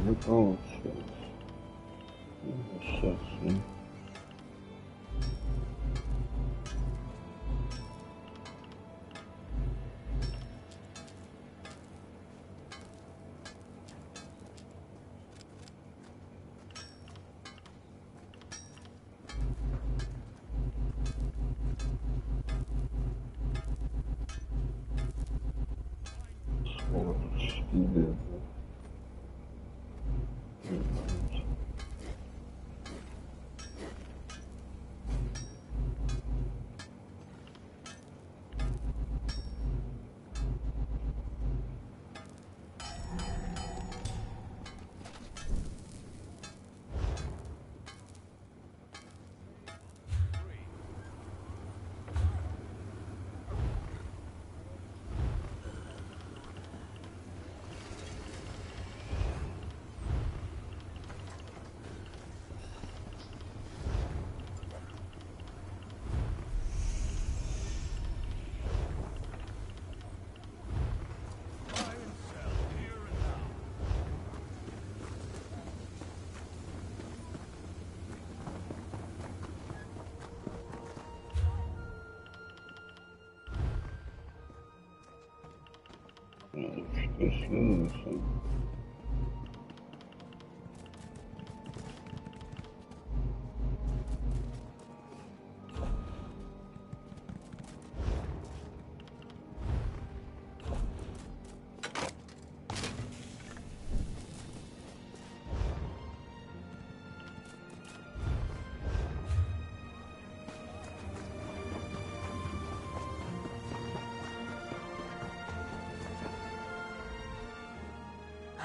Не получилось. Сейчас. Сложности. Что следует?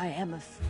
I am afraid.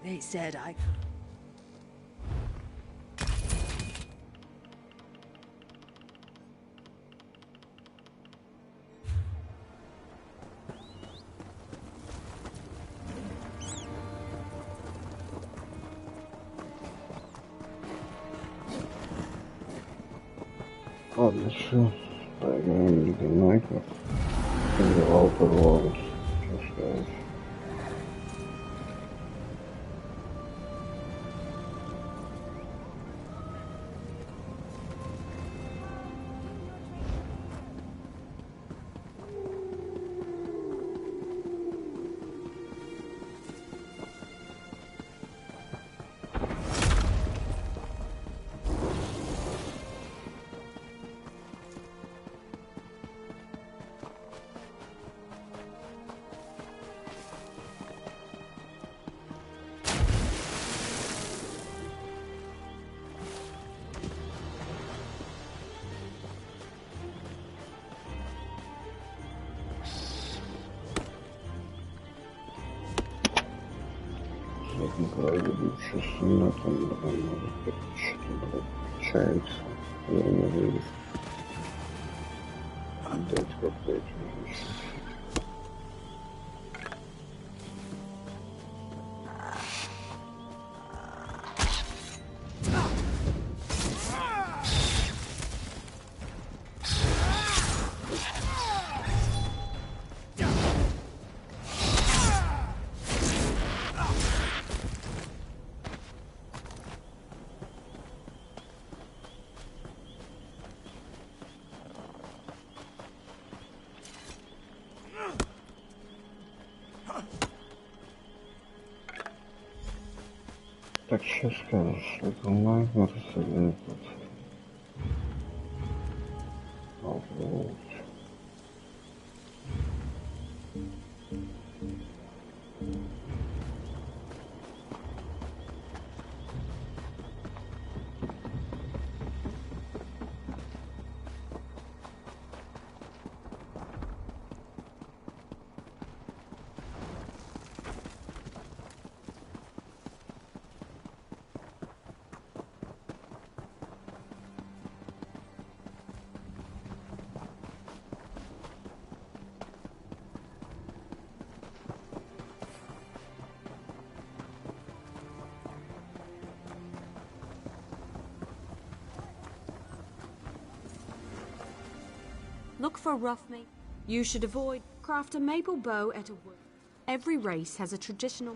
They said I could. Ладно, все. Поиграем в Лигонайков. Играл World. Что сказать. Чувствую, там, может быть, что-то получается. Я не вижу. Отдать какой-то. что скажешь? Это Nightmares или этот? Overwatch. Look for rough maple. You should avoid craft a maple bow at a wood. Every race has a traditional.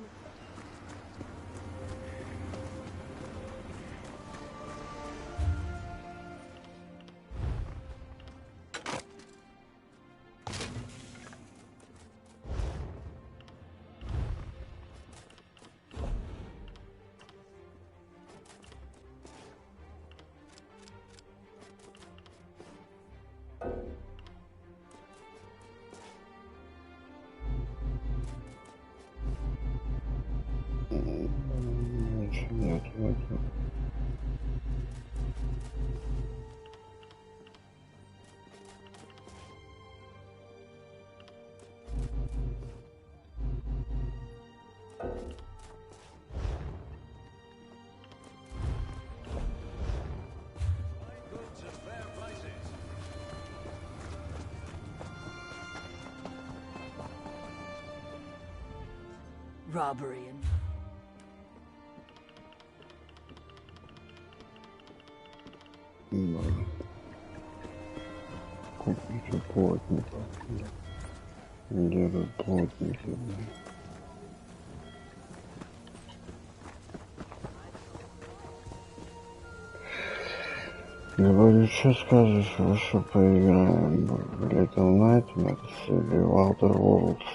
Нет, нет. Robbery and... Да. Купите плотника. Держит плотники. Говорю, что скажешь, во что поиграем? Little Nightmares или Outer Worlds?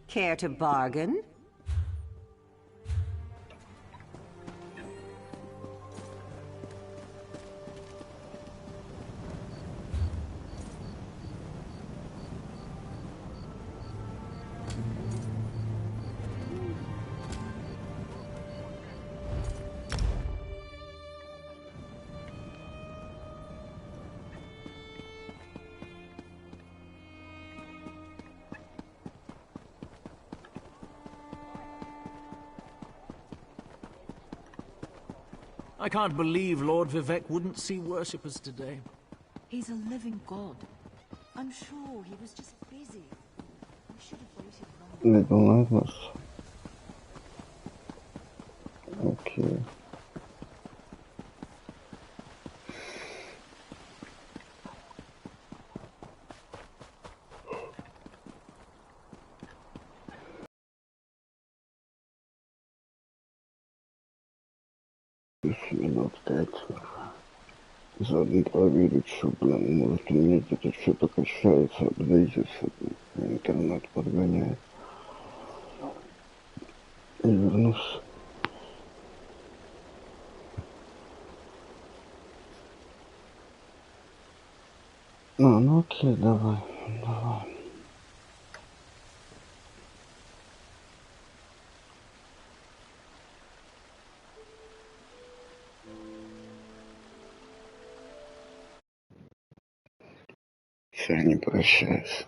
Care to bargain? I can't believe Lord Vivek wouldn't see worshippers today. He's a living god. I'm sure he was just busy. We should have waited Little Nightmares. Okay. Минут 5. Заодно проверить, что, блин, может у меня где-то что-то качается, апдейтится, интернет подгоняет. И вернусь. Ну окей, давай. Все, не прощаюсь.